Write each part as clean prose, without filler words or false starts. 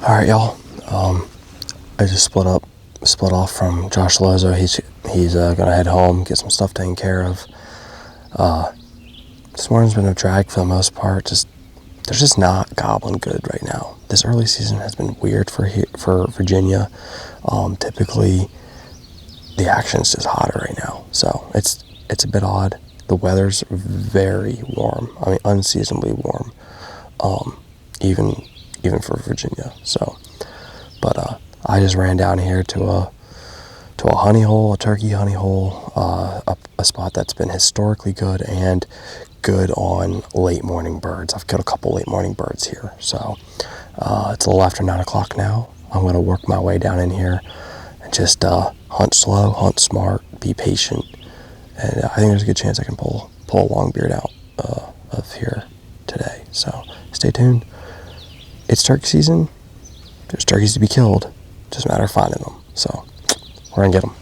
All right, y'all. I just split off from Josh Lozo. He's gonna head home, get some stuff taken care of. This morning's been a drag for the most part. They're just not gobbling good right now. This early season has been weird for Virginia. Typically, the action's just hotter right now, so it's a bit odd. The weather's very warm. I mean, unseasonably warm. Even for Virginia. So, but I just ran down here to a honey hole, a turkey honey hole, a spot that's been historically good and good on late morning birds. I've killed a couple late morning birds here. So it's a little after 9 o'clock now. I'm going to work my way down in here and just hunt slow, hunt smart, be patient, and I think there's a good chance I can pull a long beard out of here today. So stay tuned. It's turkey season. There's turkeys to be killed. Just a matter of finding them. So we're gonna get them.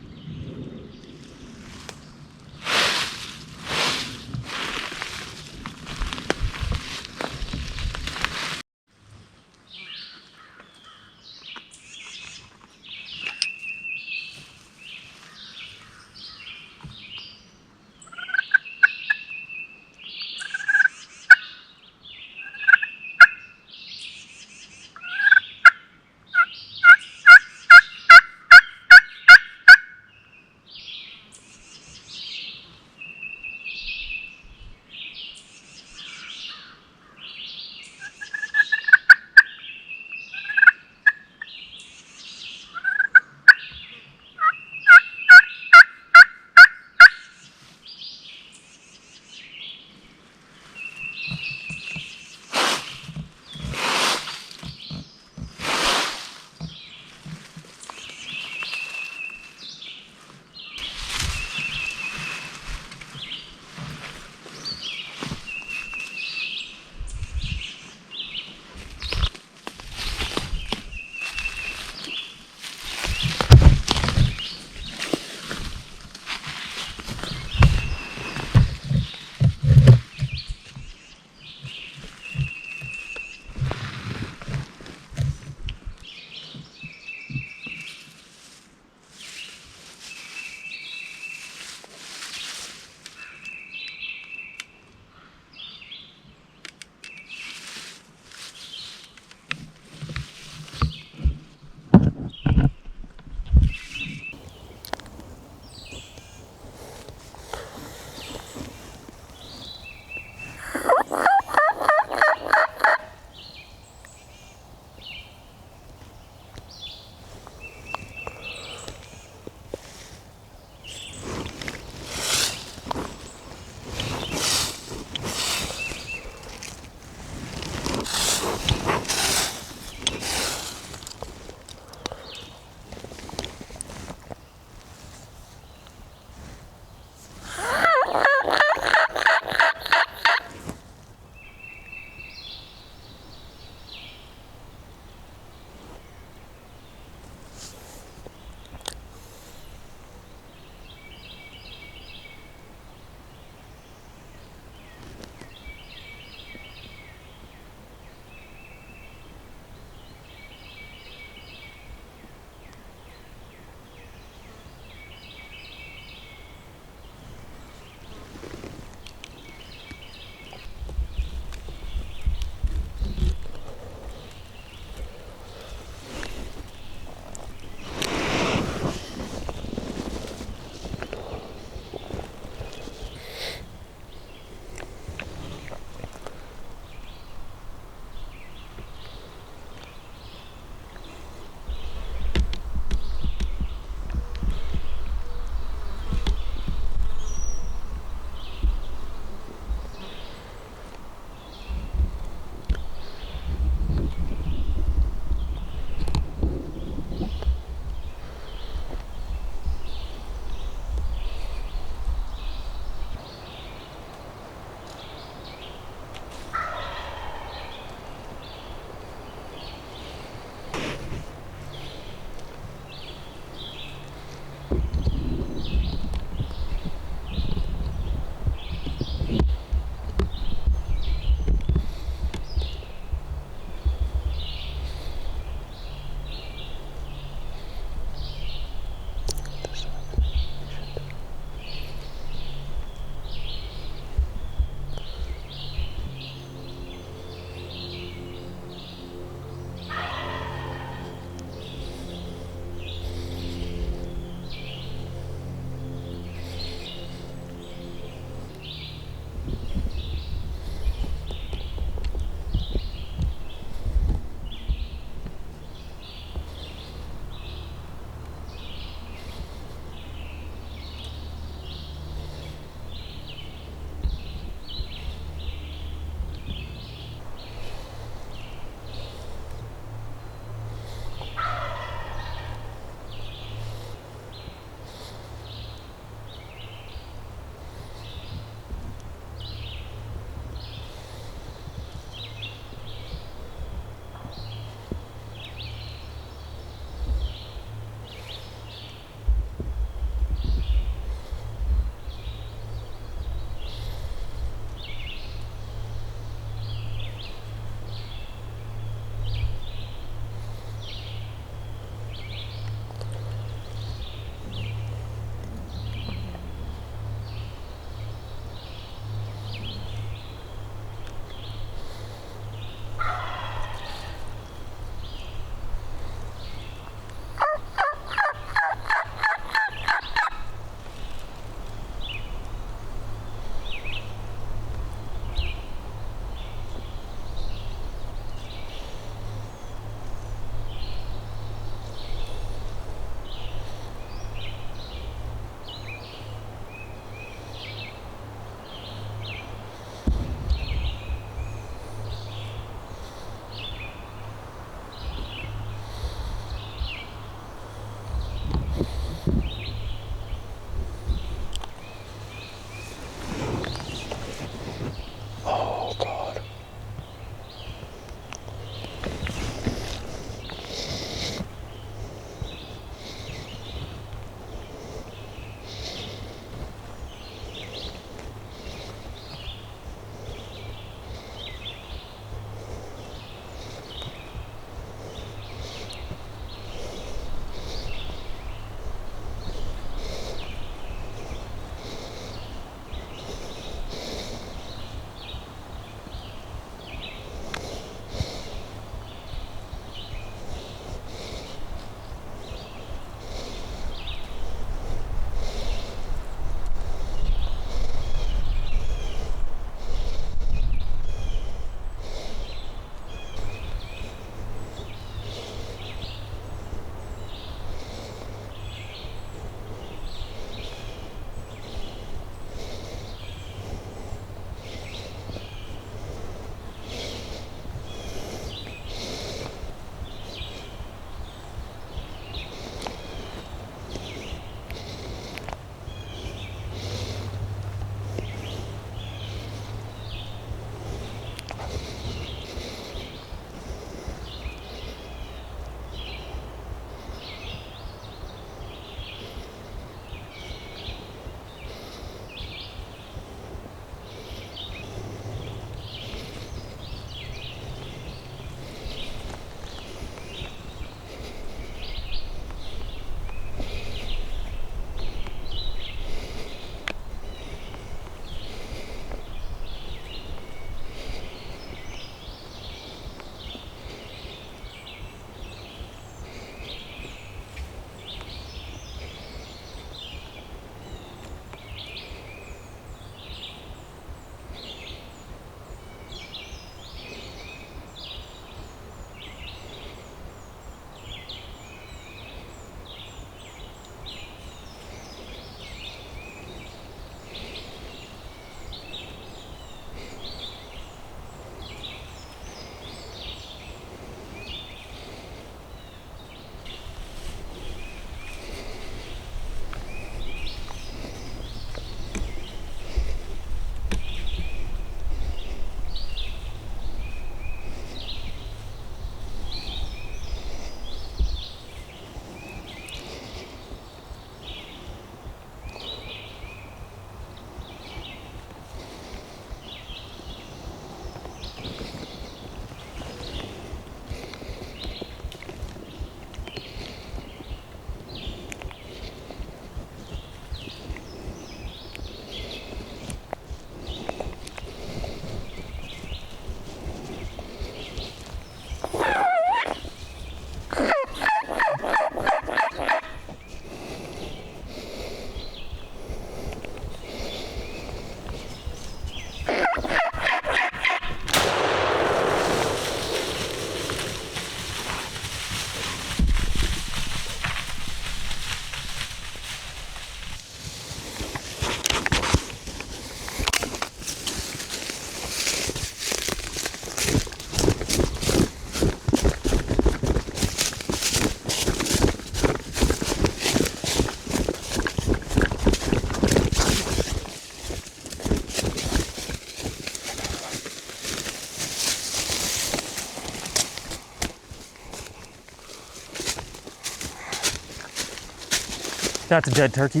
That's a dead turkey.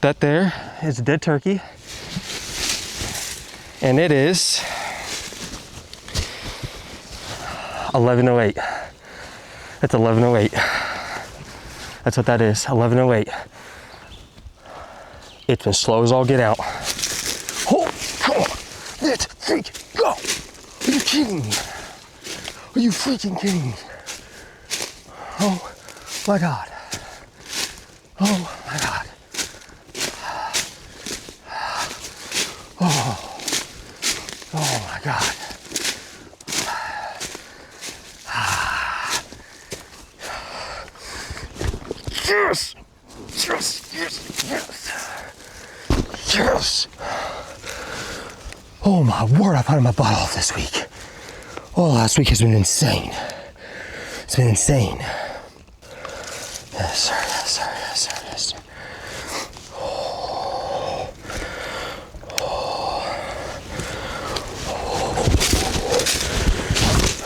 That there is a dead turkey, and it is 11:08. It's 11:08. That's what that is, 11:08. It's been slow as all get out. Oh, come on, let's freaking go. Are you kidding me? Are you freaking kidding me? Oh my God. Oh my God. Oh my God. Yes! Yes! Yes! Yes! Yes! Oh my word, I've had my butt off this week. Oh, last week has been insane. It's been insane. Yes, sir. Yes, sir. Yes, sir. Yes, sir.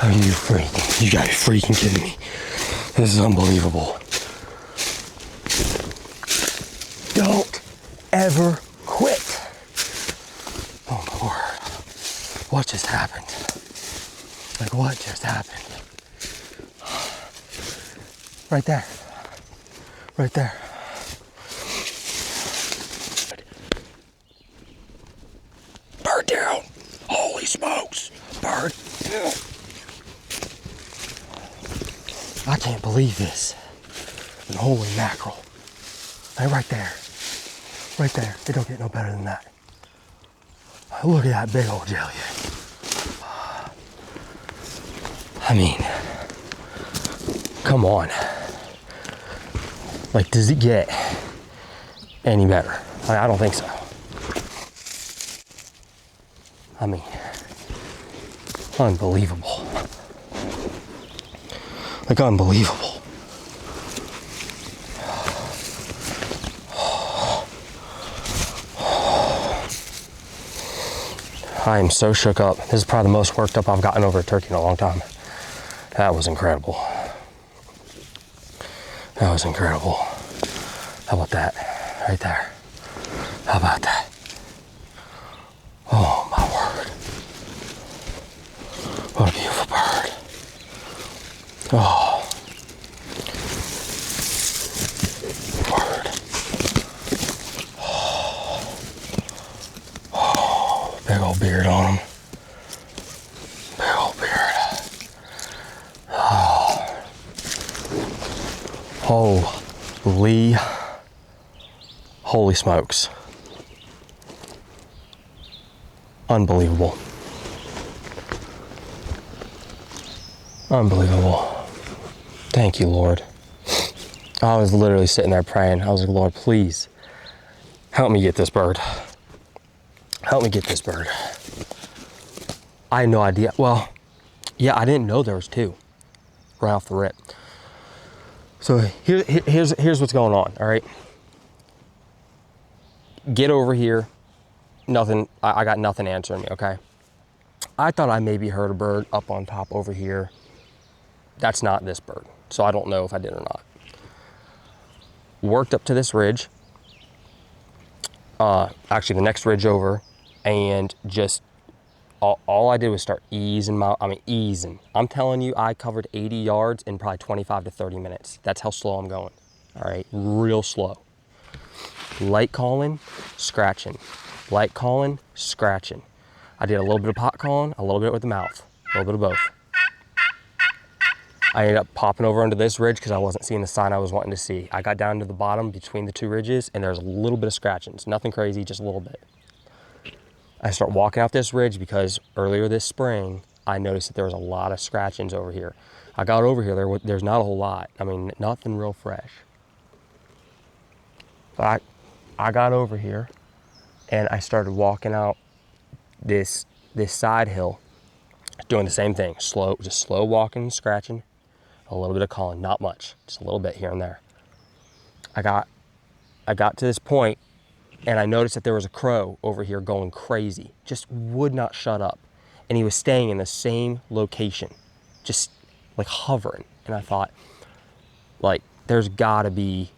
Are you freaking? You gotta be freaking kidding me. This is unbelievable. Don't ever quit. Oh my word. What just happened? Like, what just happened? Right there. Right there. Bird down. Holy smokes. Bird down. I can't believe this. And holy mackerel. Hey, right there. Right there. It don't get no better than that. Look at that big old jelly. I mean, come on. Like, does it get any better? I don't think so. I mean, unbelievable. Like, unbelievable. I am so shook up. This is probably the most worked up I've gotten over a turkey in a long time. That was incredible. That was incredible. How about that? Right there. How about that? Oh my word. What a beautiful bird. Oh. Word. Oh. Big old beard on him. Big old beard. Oh. Holy smokes. Unbelievable. Unbelievable. Thank you, Lord. I was literally sitting there praying. I was like, Lord, please help me get this bird. Help me get this bird. I had no idea. Well, yeah, I didn't know there was two right off the rip. So here's what's going on, all right? Get over here. Nothing, I got nothing answering me, okay? I thought I maybe heard a bird up on top over here. That's not this bird, so I don't know if I did or not. Worked up to this ridge, actually the next ridge over, and just all I did was start easing. I'm telling you, I covered 80 yards in probably 25 to 30 minutes. That's how slow I'm going, all right? Real slow. Light calling, scratching. Light calling, scratching. I did a little bit of pot calling, a little bit with the mouth, a little bit of both. I ended up popping over onto this ridge because I wasn't seeing the sign I was wanting to see. I got down to the bottom between the two ridges and there's a little bit of scratchings. Nothing crazy, just a little bit. I start walking out this ridge because earlier this spring, I noticed that there was a lot of scratchings over here. I got over here, there's not a whole lot. I mean, nothing real fresh. But I got over here and I started walking out this side hill, doing the same thing, just slow walking, scratching, a little bit of calling, not much, just a little bit here and there. I got to this point and I noticed that there was a crow over here going crazy, just would not shut up. And he was staying in the same location, just like hovering. And I thought, like, there's gotta be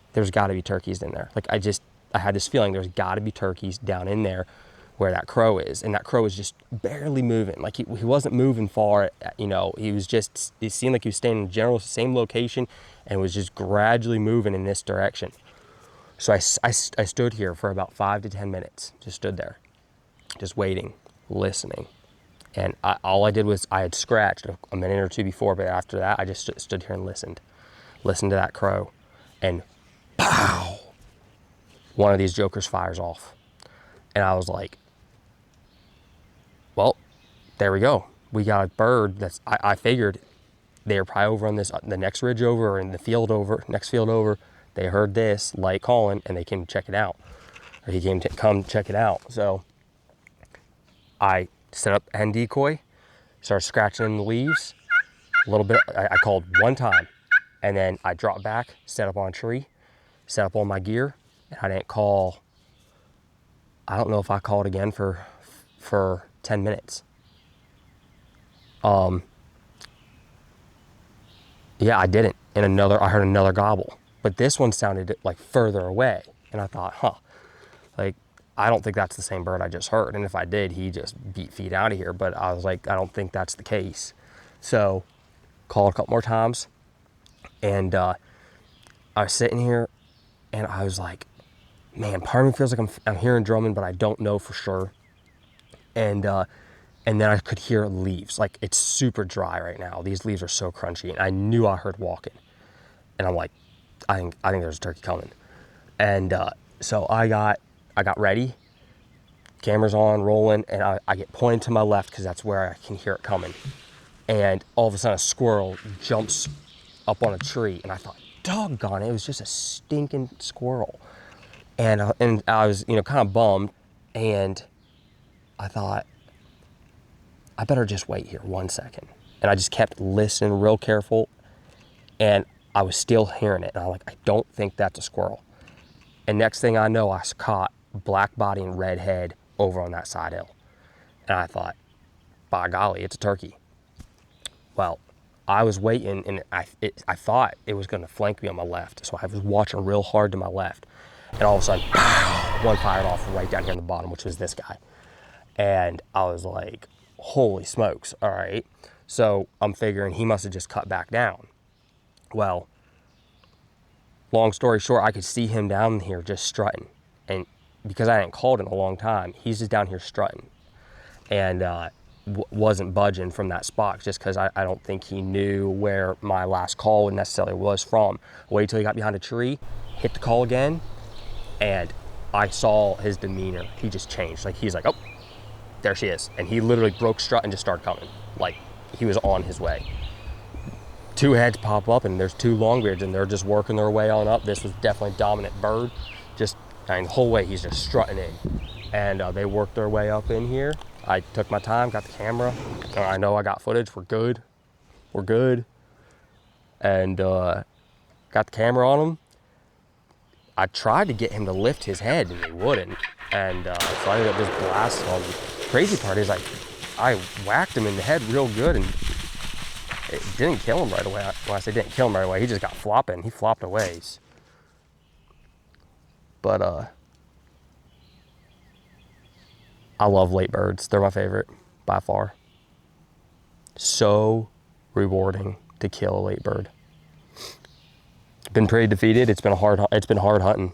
turkeys in there. Like, I had this feeling there's gotta be turkeys down in there where that crow is. And that crow was just barely moving. Like, he wasn't moving far, you know, it seemed like he was staying in the general same location and was just gradually moving in this direction. So I stood here for about 5 to 10 minutes, just stood there, just waiting, listening. And all I did was, I had scratched a minute or two before, but after that, I just stood here and listened to that crow. And pow, one of these jokers fires off. And I was like, well, there we go. We got a bird that's, I figured they were probably over on the next ridge over, or in the field over, next field over. They heard this light calling and they came to check it out, or he came to come check it out. So I set up hen decoy, started scratching in the leaves a little bit. I called one time, and then I dropped back, set up on a tree, set up all my gear, and I didn't call. I don't know if I called again for 10 minutes. Yeah, I didn't. And I heard another gobble. But this one sounded like further away. And I thought, like, I don't think that's the same bird I just heard. And if I did, he just beat feet out of here. But I was like, I don't think that's the case. So called a couple more times. And I was sitting here and I was like, man, part of me feels like I'm hearing drumming, but I don't know for sure. And then I could hear leaves. Like, it's super dry right now. These leaves are so crunchy. And I knew I heard walking. And I'm like, I think there's a turkey coming. And so I got ready. Camera's on, rolling, and I get pointed to my left because that's where I can hear it coming. And all of a sudden, a squirrel jumps up on a tree. And I thought, doggone it was just a stinking squirrel. And I was, kind of bummed. And I thought, I better just wait here 1 second. And I just kept listening real careful. And I was still hearing it. And I'm like, I don't think that's a squirrel. And next thing I know, I caught black body and red head over on that side hill. And I thought, by golly, it's a turkey. Well, I was waiting, and I thought it was going to flank me on my left. So I was watching real hard to my left. And all of a sudden, pow, one fired off right down here on the bottom, which was this guy. And I was like, holy smokes, all right. So I'm figuring he must have just cut back down. Well, long story short, I could see him down here just strutting. And because I hadn't called in a long time, he's just down here strutting. And wasn't budging from that spot just because I don't think he knew where my last call necessarily was from. Wait till he got behind a tree, hit the call again, and I saw his demeanor. He just changed. Like, he's like, oh, there she is. And he literally broke strut and just started coming. Like, he was on his way. Two heads pop up, and there's two longbeards, and they're just working their way on up. This was definitely a dominant bird. The whole way he's just strutting in. And they worked their way up in here. I took my time, got the camera. I know I got footage. We're good. And got the camera on him. I tried to get him to lift his head, and he wouldn't. And so I ended up just blasting him. The crazy part is I whacked him in the head real good, and it didn't kill him right away. When I say didn't kill him right away, he just got flopping. He flopped away. But I love late birds. They're my favorite by far. So rewarding to kill a late bird. Been pretty defeated. It's been hard hunting.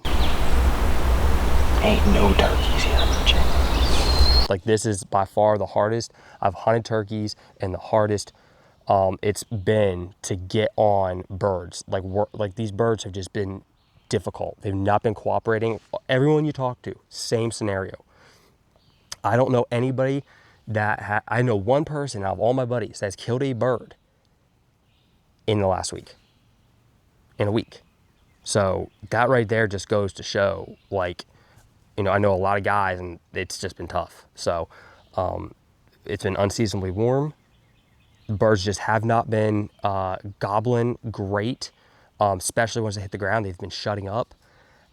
Ain't no turkeys here, Virginia. Like, this is by far the hardest I've hunted turkeys, and the hardest it's been to get on birds. Like these birds have just been difficult. They've not been cooperating. Everyone you talk to, same scenario. I don't know anybody that I know one person out of all my buddies that's killed a bird in the last week. In a week. So that right there just goes to show, like, I know a lot of guys, and it's just been tough. So it's been unseasonably warm. Birds just have not been gobbling great, especially once they hit the ground. They've been shutting up.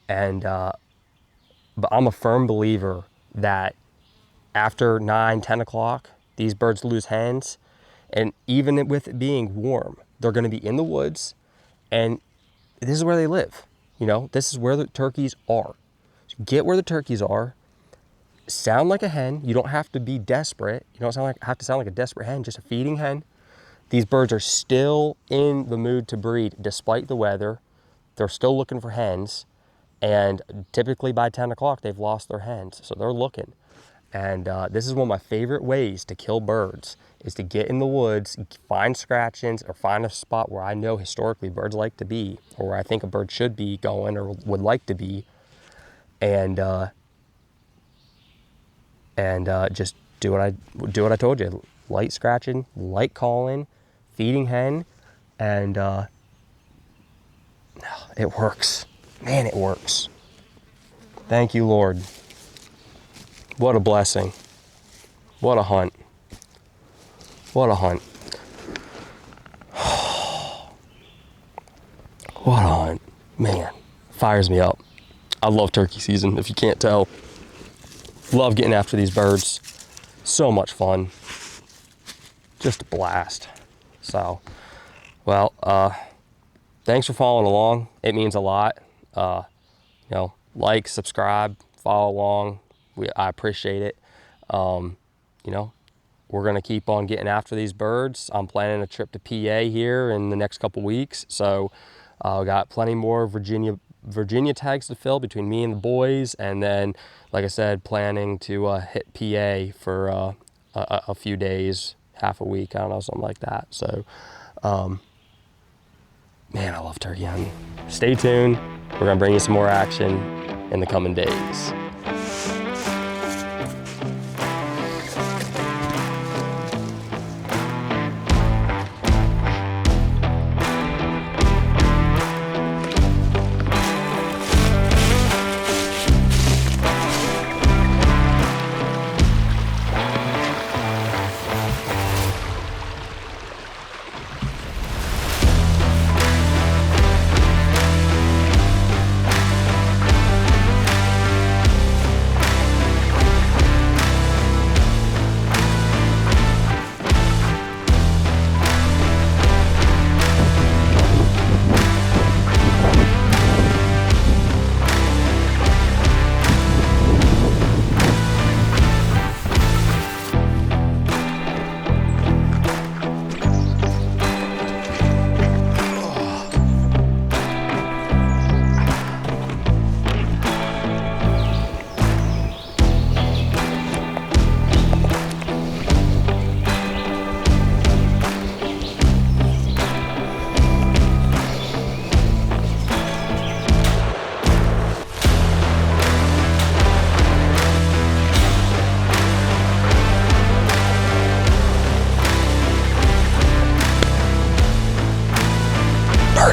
And But I'm a firm believer that after 9, 10 o'clock, these birds lose hens. And even with it being warm, they're going to be in the woods, and this is where they live. You know, this is where the turkeys are. So get where the turkeys are. Sound like a hen. You don't have to be desperate. You don't have to sound like a desperate hen, just a feeding hen. These birds are still in the mood to breed despite the weather. They're still looking for hens. And typically by 10 o'clock, they've lost their hens. So they're looking. And this is one of my favorite ways to kill birds, is to get in the woods, find scratchings, or find a spot where I know historically birds like to be, or where I think a bird should be going or would like to be, and just do what I told you: light scratching, light calling, feeding hen, and it works. Man, it works. Thank you, Lord. What a blessing. What a hunt. What a hunt. What a hunt. Man, fires me up. I love turkey season, if you can't tell. Love getting after these birds. So much fun. Just a blast. So, well, thanks for following along. It means a lot. Like, subscribe, follow along. I appreciate it. We're going to keep on getting after these birds. I'm planning a trip to PA here in the next couple weeks. So we got plenty more Virginia tags to fill between me and the boys. And then, like I said, planning to hit PA for a few days, half a week, I don't know, something like that. So, man, I love turkey hunting. Stay tuned. We're going to bring you some more action in the coming days.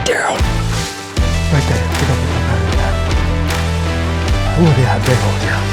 Down. Right there. Look at that big old down.